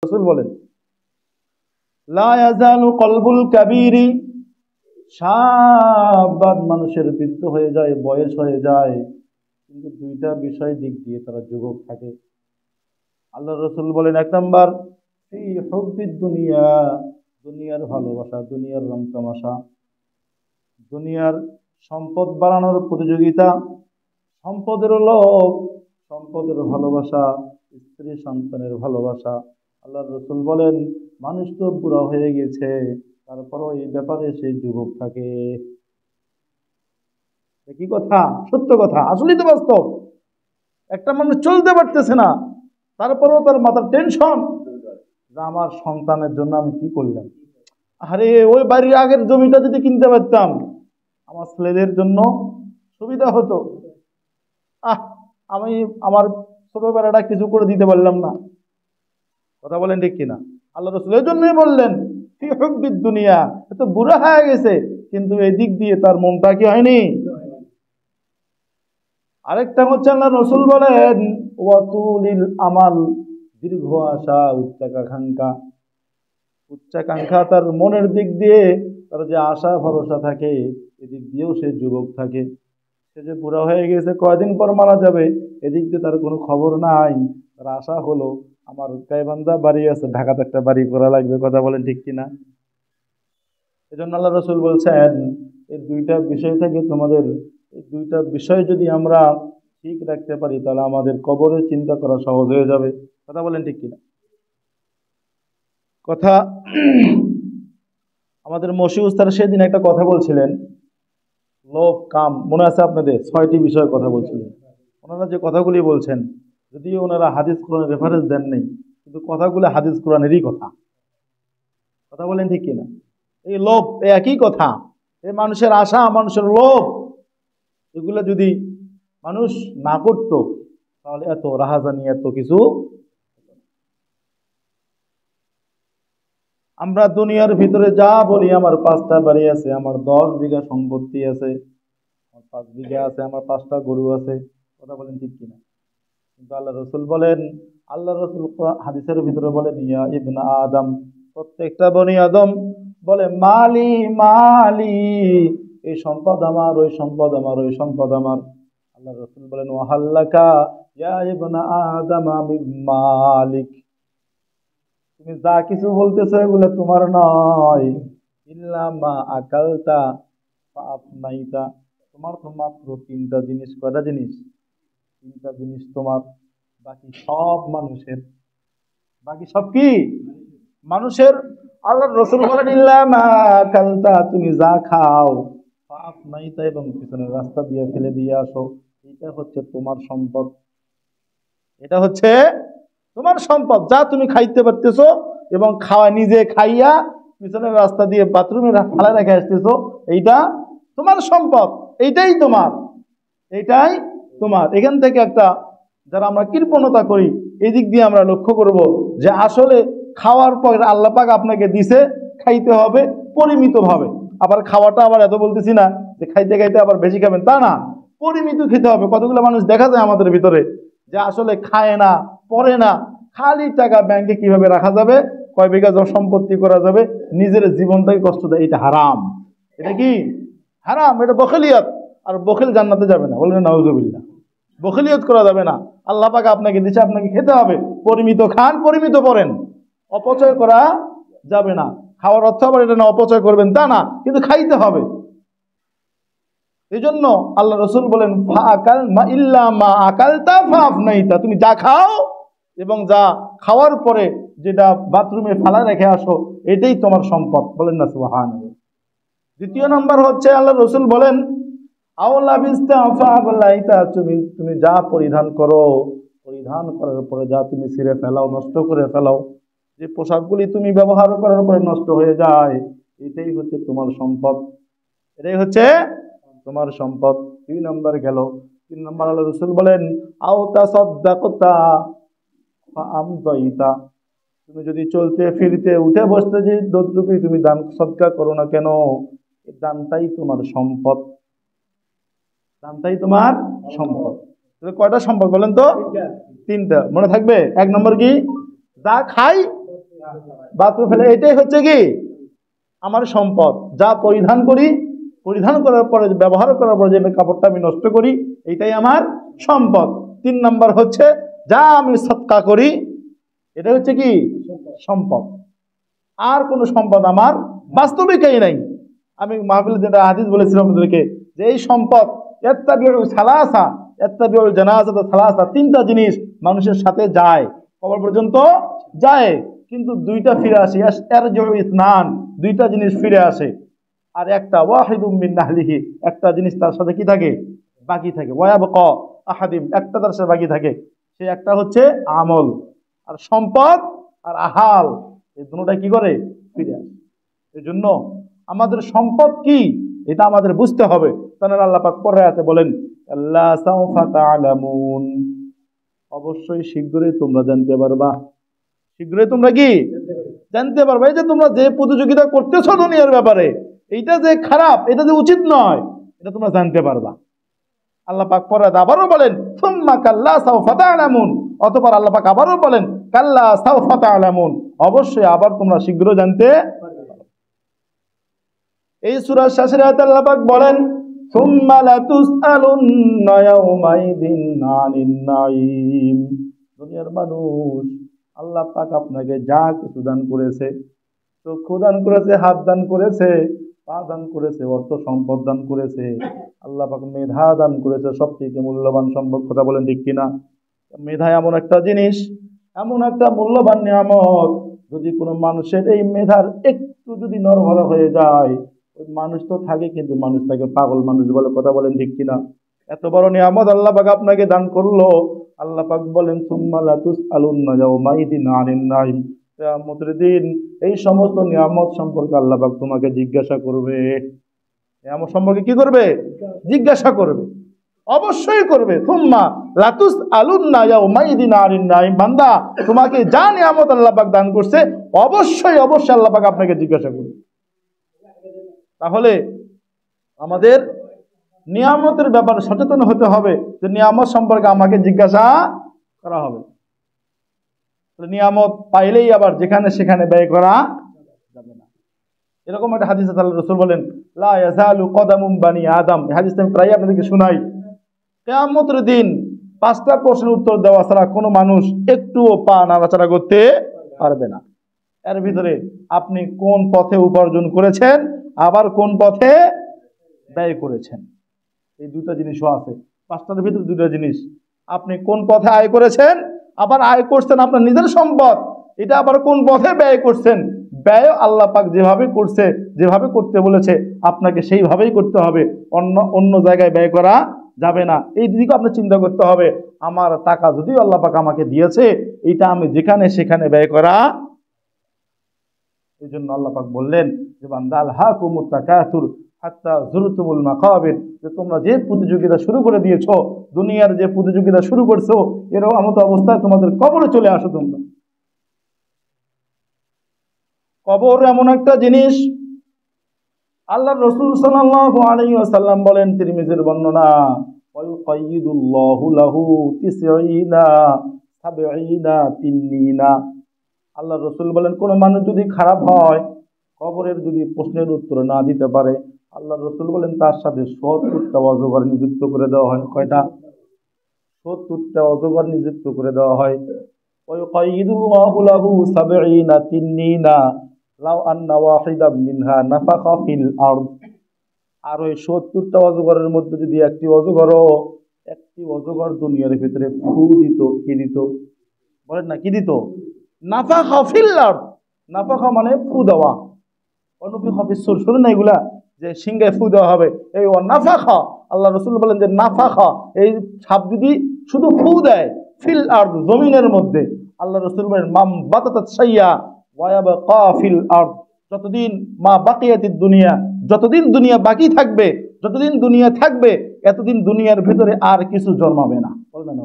রাসূল বলেন লা ইয়াজালু কলবুল কাবীরি, শাবান মানুষের বৃদ্ধ হয়ে যায়, বয়স হয়ে যায়, কিন্তু দুইটা বিষয় দিক দিয়ে তারা যুবক থাকে। আল্লাহ রাসূল বলেন, এক নাম্বার ফি হুব্বিদ দুনিয়া, দুনিয়ার ভালোবাসা, দুনিয়ার রং তামাশা, দুনিয়ার সম্পদ বাড়ানোর প্রতিযোগিতা, সম্পদের লোভ, সম্পদের ভালোবাসা, স্ত্রী সন্তানের ভালোবাসা। আল্লাহ রাসূল বলেন মানুষ তো বুড়া হয়ে গেছে, তারপরও এই ব্যাপারে সে যুবক থাকে। কি কথা, সত্য কথা, আসলেই তো বাস্তব। একটা মানুষ চলতে পারতেছে না, তারপরেও তার মাথার টেনশন যে আমার সন্তানের জন্য আমি কি করলাম। আরে ওই বাড়ির আগের জমিটা যদি কিনতে পারতাম আমার ছেলেদের জন্য সুবিধা হতো। আমি আমার ছোটবেলাটা কিছু করে দিতে পারলাম না। কথা বলেন ঠিক কিনা? আল্লাহ রাসূল এই জন্যই বললেন ফি হুব্বিদ দুনিয়া, এত বুড়া হয়ে গেছে কিন্তু এই দিক দিয়ে তার মনটা কি হয়নি। আরেকটা হচ্ছে আল্লাহ রাসূল বলেন ওয়াতুলিল আমাল, দীর্ঘ আশা, উচ্চাকাঙ্ক্ষা। উচ্চাকাঙ্ক্ষা তার মনের দিক দিয়ে তার যে আশা ভরসা থাকে, এদিক দিয়েও সে যুবক থাকে। সে যে বুড়া হয়ে গেছে, কয়দিন পর মারা যাবে, এদিক দিয়ে তার কোনো খবর নাই। তার আশা হলো আমার গাইবান্ধা বাড়ি আছে, ঢাকাতে একটা বাড়ি করা লাগবে। কথা বলেন ঠিক কিনা? এজন্য আল্লাহ রাসূল বলছেন এই দুইটা বিষয় থেকে তোমাদের, এই দুইটা বিষয় যদি আমরা ঠিক রাখতে পারি তাহলে আমাদের কবরের চিন্তা করা সহজ হয়ে যাবে। কথা বলেন ঠিক কিনা? কথা আমাদের মশি উস্তাদ সেদিন একটা কথা বলছিলেন, লোভ, কাম, মনে আছে আপনাদের? 6টি বিষয়ে কথা বলছিলেন। ওনারা যে কথাগুলি বলছেন, যদিও ওনারা হাদিস কোরআনের রেফারেন্স দেন নেই, কিন্তু কথাগুলো হাদিস কোরআনেরই কথা। কথা বলেন ঠিক কিনা? এই লোভ, একই কথা। এই মানুষের আশা, মানুষের লোভ, এগুলো যদি মানুষ না করত তাহলে এত রাহাজানি, এত কিছু। আমরা দুনিয়ার ভিতরে যা বলি, আমার 5টা বাড়ি আছে, আমার 10 বিঘা সম্পত্তি আছে, আমার 5 বিঘা আছে, আমার 5টা গরু আছে। কথা বলেন ঠিক কিনা? কিন্তু আল্লাহ রাসূল বলেন, আল্লাহ রাসূল হাদিসের ভিতরে বলেন ইয়া ইবনা আদম, প্রত্যেকটা বনি আদম বলে মালি মালি, এই সম্পদ আমার, ওই সম্পদ আমার, ওই সম্পদ আমার। আল্লাহ রাসূল বলেন ওয়াহাল্লাকা ইয়া ইবনা আদম মিন মালিক, তুমি যা কিছু বলতেছো এগুলো তোমার নয়। ইল্লা মা আকালতা ফা আফনাইতা, তোমার তো মাত্র 3টা জিনিস। কয়টা জিনিস? 3টা জিনিস তোমার, বাকি সব মানুষের। বাকি সব কি? মানুষের। আল্লাহ রাসূল বলেন ইল্লা মা আকালতা, তুমি যা খাও, ফা আফনাইতা, এবং পিছনের রাস্তা দিয়ে ফেলে দিয়ে আসো, এটা হচ্ছে তোমার সম্পদ। এটা হচ্ছে তোমার সম্পদ, যা তুমি খাইতে পারতেছো এবং খাওয়া নিজে খাইয়া পিছনের রাস্তা দিয়ে বাথরুমে ফালা রেখে আসতেছো, এইটা তোমার সম্পদ। এইটাই তোমার, এইটাই তোমার। এখান থেকে একটা, যারা আমরা কৃপণতা করি, এই দিক দিয়ে আমরা লক্ষ্য করব যে আসলে খাওয়ার পর আল্লাহ পাক আপনাকে দিছে, খাইতে হবে পরিমিত ভাবে। আবার খাওয়াটা আবার এত বলতেছি না যে খাইতে খাইতে আবার বেশি খাবেন, তা না, পরিমিত খেতে হবে। কতগুলো মানুষ দেখা যায় আমাদের ভিতরে যে আসলে খায় না, পড়ে না, খালি টাকা ব্যাংকে কিভাবে রাখা যাবে, কয় বিঘা সম্পত্তি করা যাবে, নিজের জীবনটাকে কষ্ট দেয়। এটা হারাম। এটা কি হারাম? এটা বখিলিয়ত। আর বখিল জান্নাতে যাবে না, বললেন নাউজুবিল্লাহ। বখিলিয়ত করা যাবে না। আল্লাহ পাক আপনাকে দিছে, আপনাকে খেতে হবে, পরিমিত খান, পরিমিত পড়েন, অপচয় করা যাবে না। খাওয়ার অর্থ আবার এটা না অপচয় করবেন তা না, কিন্তু খাইতে হবে। এই জন্য আল্লাহ রাসূল বলেন তুমি যা খাও এবং যা খাওয়ার পরে যেটা বাথরুমে ফালা রেখে আসো, এটাই তোমার সম্পদ। বলেন না সুবহানাল্লাহ। দ্বিতীয় নাম্বার হচ্ছে আল্লাহ রাসূল বলেন তুমি যা পরিধান করো, পরিধান করার পরে যা তুমি ছিঁড়ে ফেলাও, নষ্ট করে ফেলাও, যে পোশাকগুলি তুমি ব্যবহার করার পরে নষ্ট হয়ে যায়, এটাই হচ্ছে তোমার সম্পদ। এটাই হচ্ছে তোমার সম্পদ। 2 নম্বর গেল। 3 নম্বর আল্লাহ রাসূল বলেন আওতা সাদাকাতা ফাআমদাইতা, তুমি যদি চলতে ফিরতে উঠে বসতে যে যতটুকুই তুমি দান সদকা করো না কেন, এই দানটাই তোমার সম্পদ। দানটাই তোমার সম্পদ। কয়টা সম্পদ বলেন তো? 3টা। মনে থাকবে? 1 নম্বর কি? যা খাই বাথরুম ফেলে, এটাই হচ্ছে কি আমার সম্পদ। যা পরিধান করি, পরিধান করার পরে ব্যবহার করার পরে যে কাপড়টা আমি নষ্ট করি, এটাই আমার সম্পদ। 3 নাম্বার হচ্ছে যা আমি সদকা করি, এটা হচ্ছে কি সম্পদ। আর কোনো সম্পদ আমার বাস্তবিকই নাই। আমি মাহফিলে যেটা হাদিস বলেছিলাম আপনাদেরকে যে এই সম্পদ ইত্তাবিউ সালাসা, ইত্তাবিউ জানাজাত সালাসা, 3টা জিনিস মানুষের সাথে যায়, কবর পর্যন্ত যায়, কিন্তু 2টা ফিরে আসে। ইয়ারজিউ ইসনান, 2টা জিনিস ফিরে আসে। আর একটা ওয়াহিদুম মিন নাহলিহি, একটা জিনিস তার সাথে কি থাকে, বাকি থাকে। ওয়ায়াবকা আহাদিম, একটা তার সাথে বাকি থাকে, সে একটা হচ্ছে আমল। আর সম্পদ আর আহাল, এই দুটোটা কি করে ফিরে আসে। এই জন্য আমাদের সম্পদ কি এটা আমাদের বুঝতে হবে। তাহলে আল্লাহ পাক পরের আয়াতে বলেন আল্লাহ সাউফা তা'লামুন, অবশ্যই শীঘ্রই তোমরা জানতে পারবা। শীঘ্রই তোমরা কি জানতে পারবা। এই যে তোমরা যে প্রতিযোগিতা করতেছো দুনিয়ার ব্যাপারে, এইটা যে খারাপ, এটা যে উচিত নয়, এটা তোমরা জানতে পারবা। আল্লাহ পাক পরে আবারও বলেন সুম্মা কাল্লা সাউফা তা'লামুন, অতঃপর আল্লাহ পাক আবারও বলেন কাল্লা সাউফা তা'লামুন, অবশ্যই আবার তোমরা শীঘ্র জানতে পারবে। এই সূরার শেষের আয়াতে আল্লাহ পাক বলেন সুম্মা লাতুসআলুন্না ইয়াউমাইযিন আনিন নাঈম। দুনিয়ার মানুষ, আল্লাহ পাক আপনাকে যা কিছু দান করেছে, চক্ষু দান করেছে, হাত দান করেছে, পা দান করেছে, অর্থ সম্পদ দান করেছে, আল্লাহ পাক মেধা দান করেছে, সবচেয়ে মূল্যবান সম্পদ। কথা বলেন ঠিক কিনা? মেধা এমন একটা জিনিস, এমন একটা মূল্যবান নিয়ামত, যদি কোনো মানুষের এই মেধার একটু যদি নড়বড়ে হয়ে যায়, ওই মানুষ তো থাকে কিন্তু মানুষ তাকে পাগল মানুষ বলে। কথা বলেন ঠিক কিনা? এত বড় নিয়ামত আল্লাহ পাক আপনাকে দান করলো। আল্লাহ পাক বলেন সুম্মা লাতুসআলুন্না ইয়াউমাইযিন আনিন নাঈম, কিয়ামতের দিন এই সমস্ত নিয়ামত সম্পর্কে আল্লাহ পাক তোমাকে জিজ্ঞাসা করবে। নিয়ামত সম্পর্কে কি করবে? জিজ্ঞাসা করবে, অবশ্যই করবে। সুম্মা লাতুসআলুন্না ইয়াউমাইযিন আনিন নাঈম, বান্দা তোমাকে যা নিয়ামত আল্লাহ পাক দান করছে, অবশ্যই অবশ্যই আল্লাহ পাক আপনাকে জিজ্ঞাসা করবে। তাহলে আমাদের নিয়ামতের ব্যাপারে সচেতন হতে হবে যে নিয়ামত সম্পর্কে আমাকে জিজ্ঞাসা করা হবে। নিয়ামত পাইলেই আবার যেখানে সেখানে ব্যয় করা যাবে না। এরকম একটা হাদিসে আল্লাহ রাসূল বলেন লা ইয়াজালু কদামুম বানি আদম, এই হাদিসটা আমি প্রায় আপনাদেরকে শোনাই। কিয়ামতের দিন 5টা প্রশ্নের উত্তর দেওয়া ছাড়া কোনো মানুষ একটুও পা নাড়াচাড়া করতে পারবে না। এর ভিতরে আপনি কোন পথে উপার্জন করেছেন, আবার কোন পথে ব্যয় করেছেন, এই 2টা জিনিসও আছে। 5টার ভিতরে 2টা জিনিস, আপনি কোন পথে আয় করেছেন, আবার আয় করছেন আপনার নিজের সম্পদ, এটা আবার কোন পথে ব্যয় করছেন। ব্যয় আল্লাহ পাক যেভাবে করছে, যেভাবে করতে বলেছে আপনাকে সেইভাবেই করতে হবে, অন্য জায়গায় ব্যয় করা যাবে না। এই দিকে আপনি চিন্তা করতে হবে আমার টাকা যদিও আল্লাহ পাক আমাকে দিয়েছে, এটা আমি যেখানে সেখানে ব্যয় করা। এই জন্য আল্লাহ পাক বললেন যে বান্দা আলহাকুমুত তাকাসুর হাত্তা যুরতুমুল মাকাবির, যে তোমরা যে প্রতিযোগিতা শুরু করে দিয়েছো, দুনিয়ার যে প্রতিযোগিতা শুরু করছো, এরকম মতো অবস্থায় তোমাদের কবরে চলে আসো। তোমরা কবর এমন একটা জিনিস, আল্লাহ রাসূল সাল্লাল্লাহু আলাইহি ওয়াসাল্লাম বলেন, তিরমিজির বর্ণনা, ওয়ায়ুকাইয়িদুল্লাহু লাহু 90 আল্লাহ রাসূল বলেন কোন মানুষ যদি খারাপ হয়, কবরের যদি প্রশ্নের উত্তর না দিতে পারে, আল্লাহ রাসূল বলেন তার সাথে 70টা অজগর নিযুক্ত করে দেওয়া হয়। কয়টা? 70টা অজগর নিযুক্ত করে দেওয়া হয়। ওয়ায়ুকাইয়িদুল্লাহু লাহু 70 তিন্নিনা লাউ আন্না ওয়াহিদাম মিনহা নাফাখা ফিল আরদ। আর ওই 70টা অজগরের মধ্যে যদি একটি অজগর দুনিয়ার ভিতরে ফু দিত, কি দিত বলেন না, কি দিত? নাফাখা ফিল আরদ। নাফাখা মানে ফু দেওয়া, অনুফিখা ফিস সূর, শুনুন না এগুলা, যে সিংহে ফু দেওয়া হবে, এই নাফাখা। আল্লাহ রাসূল বলেন যে নাফাখা, এই সাপ যদি শুধু ফু দেয় ফিল আরদ, জমিনের মধ্যে, আল্লাহ রাসূল বলেন মাম বাতাতাত শাইয়া ওয়া ইয়াবকা ফিল আরদ, যতদিন মা বাকিয়াতিদ দুনিয়া, যতদিন দুনিয়া বাকি থাকবে, যতদিন দুনিয়া থাকবে, এতদিন দুনিয়ার ভিতরে আর কিছু জন্মাবে না। বলেন না,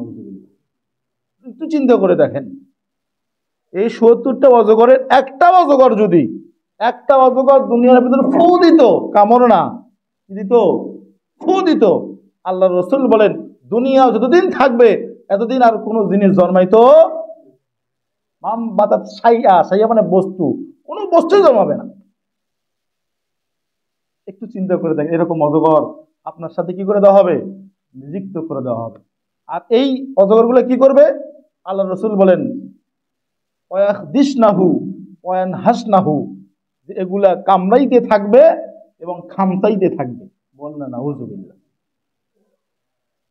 একটু চিন্তা করে দেখেন, এই 70টা অজগরের একটা অজগর যদি, একটা অজগর দুনিয়ার ভিতরে ফু দিত, কামড় না, কি দিত? ফু দিত, আল্লাহ রাসূল বলেন দুনিয়া যতদিন থাকবে এতদিন আর কোনো জিনিস জন্মাইতো। মাম বাতাত সাইয়া, সাইয়া মানে বস্তু, কোনো বস্তু জমাবে না। একটু চিন্তা করে দেখেন, এরকম অজগর আপনার সাথে কি করে দেওয়া হবে? নিযুক্ত করে দেওয়া হবে। আর এই অজগরগুলো কি করবে? আল্লাহ রসুল বলেন ওয়াখদিসনাহু ওয়ানহাসনাহু, যে এগুলা কামড়াইতে থাকবে এবং খামচাইতে থাকবে। বলেন না নাউযুবিল্লাহ।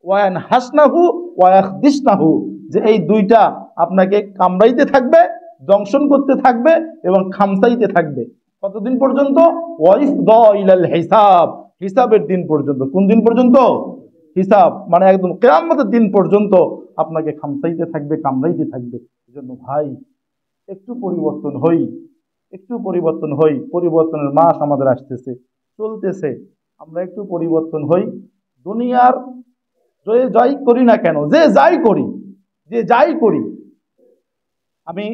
ওয়ানহাসনাহু ওয়াখদিসনাহু, যে এই দুইটা আপনাকে কামড়াইতে থাকবে, দংশন করতে থাকবে এবং খামচাইতে থাকবে। কতদিন পর্যন্ত? ওয়াইফদা ইলাল হিসাব, হিসাবের দিন পর্যন্ত। কোন দিন পর্যন্ত? হিসাব মানে একদম কিয়ামতের দিন পর্যন্ত আপনাকে খামচাইতে থাকবে, কামড়াইতে থাকবে। এজন্য ভাই একটু পরিবর্তন হই, একটু পরিবর্তন হই। পরিবর্তনের মাস আমাদের আসতেছে, চলতেছে। আমরা একটু পরিবর্তন হই। দুনিয়ার যে যাই করি না কেন, যে যাই করি, যে যাই করি, আমি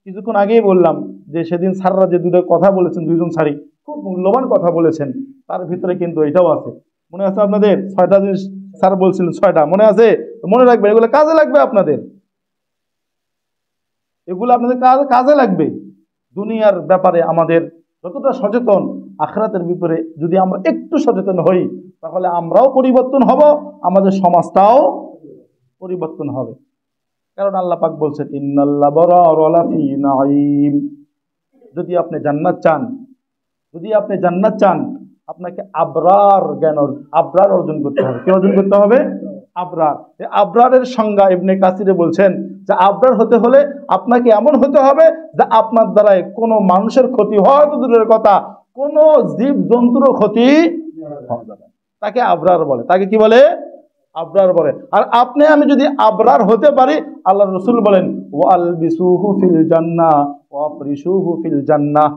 কিছুক্ষণ আগেই বললাম যে সেদিন স্যাররা যে দুটো কথা বলেছেন, দুইজন স্যারই খুব মূল্যবান কথা বলেছেন, তার ভিতরে কিন্তু এটাও আছে। মনে আছে আপনাদের? 6টা জিনিস স্যার বলছিলেন, 6টা মনে আছে? মনে রাখবেন, এগুলো কাজে লাগবে আপনাদের, এগুলো আপনাদের কাজে লাগবে। দুনিয়ার ব্যাপারে আমাদের যতটা সচেতন, আখিরাতের ব্যাপারে যদি আমরা একটু সচেতন হই, তাহলে আমরাও পরিবর্তন হব, আমাদের সমাজটাও পরিবর্তন হবে। কারণ আল্লাহ পাক বলছেন ইন্নাল্লাহ বারারা লাফি নাঈম। যদি আপনি জান্নাত চান, যদি আপনি জান্নাত চান, আপনাকে আবরার জ্ঞান, আবরার অর্জন করতে হবে। কি অর্জন করতে হবে? আবরার। এই আবরারের সংজ্ঞা ইবনে কাসিরে বলছেন যে আবরার হতে হলে আপনাকে এমন হতে হবে যে আপনার দ্বারাই কোনো মানুষের ক্ষতি হওয়া তো দূরের কথা, কোনো জীব জন্তুর ক্ষতি হওয়া যাবে, তাকে আবরার বলে। তাকে কি বলে? আবরার বলে। আর আপনি আমি যদি আবরার হতে পারি, আল্লাহ রসুল বলেন ওয়ালবিসুহু ফিল জান্নাহ ওয়াফরিশুহু ফিল জান্নাহ।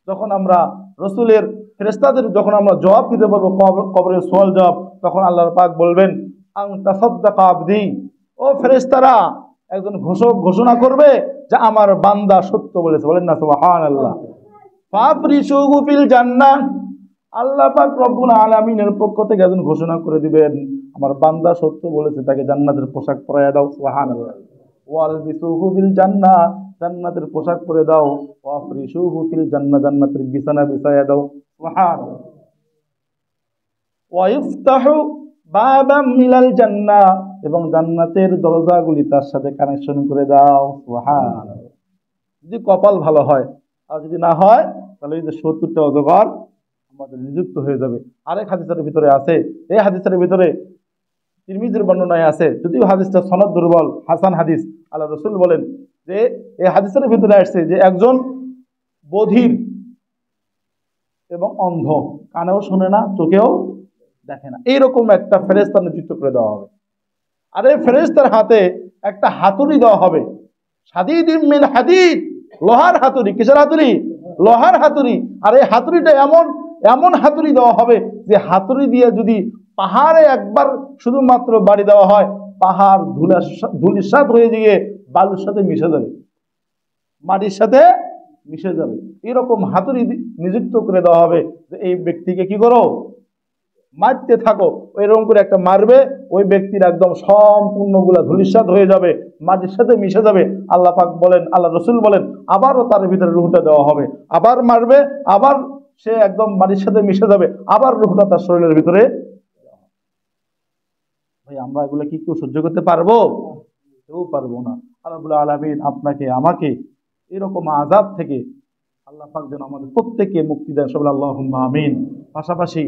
যখন আমরা রসুলের ফেরেশতাদের যখন আমরা জবাব দিতে পারবো, কবরের সওয়াল জবাব, তখন আল্লাহর পাক বলবেন আন তাসাদ্দাকা আবদি, ও ফেরেশতারা একজন ঘোষক ঘোষণা করবে যে আমার বান্দা সত্য বলেছে। বলেন না সুবহানাল্লাহ। ফাফরিশুহু ফিল জান্নাহ, আল্লাহ পাক রব্বুল আলামিনের পক্ষ থেকে একজন ঘোষণা করে দিবেন আমার বান্দা সত্য বলেছে, তাকে জান্নাতের পোশাক পরাইয়া দাও। সুবহানাল্লাহ। ওয়ালবিসুহু বিল জান্নাহ, জান্নাতের পোশাক পরে দাও। ওয়াফরিশুহু ফিল জান্নাহ, জান্নাতের বিছানা বিছাইয়া দাও। সুবহানাল্লাহ। ওয়াইফতাহু বাবাম মিনাল জান্নাহ, এবং জান্নাতের দরজাগুলি তার সাথে কানেকশন করে দাও। সুবহানাল্লাহ। যদি কপাল ভালো হয়, আর যদি না হয় তাহলে এই যে 70টা অজগর আমাদের নিযুক্ত হয়ে যাবে। আরেক হাদিসের ভিতরে আছে, এই হাদিসের ভিতরে তিরমিজির বর্ণনায় আছে, যদিও হাদিসটা সনদ দুর্বল, হাসান হাদিস। আল্লাহ রসুল বলেন যে এই হাদিসের ভিতরে আসছে যে একজন বধির এবং অন্ধ, কানেও শোনে না, চোখেও দেখে না, এইরকম একটা ফেরেশতা নিযুক্ত করে দেওয়া হবে। আর এই ফেরেশতার হাতে একটা হাতুড়ি দেওয়া হবে, সাদিদিম মিন হাদিদ, লোহার হাতুড়ি। কিসের হাতুড়ি? লোহার হাতুড়ি। আর এই হাতুড়িটা এমন এমন হাতুড়ি দেওয়া হবে যে হাতুড়ি দিয়ে যদি পাহাড়ে একবার শুধুমাত্র বাড়ি দেওয়া হয়, পাহাড় ধুলিসাৎ হয়ে গিয়ে বালুর সাথে মিশে যাবে, মাটির সাথে মিশে যাবে। এরকম হাতুড়ি নিযুক্ত করে দেওয়া হবে যে এই ব্যক্তিকে কি করো, মারতে থাকো। এরকম করে একটা মারবে, ওই ব্যক্তির একদম সম্পূর্ণগুলা ধুলিসাৎ হয়ে যাবে, মাটির সাথে মিশে যাবে। আল্লাহ পাক বলেন, আল্লাহ রসুল বলেন আবারও তার ভিতরে রুহটা দেওয়া হবে, আবার মারবে, আবার সে একদম মাটির সাথে মিশে যাবে, আবার রুহটা তার শরীরের ভিতরে। ভাই আমরা এগুলো কি কেউ সহ্য করতে পারবো? কেউ পারবো না। আল্লাহ রাব্বুল আলামিন আপনাকে আমাকে এরকম আযাব থেকে আল্লাহ পাক যেন আমাদের প্রত্যেককে মুক্তি দেন। সবাই আল্লাহুম্মা আমিন। পাশাপাশি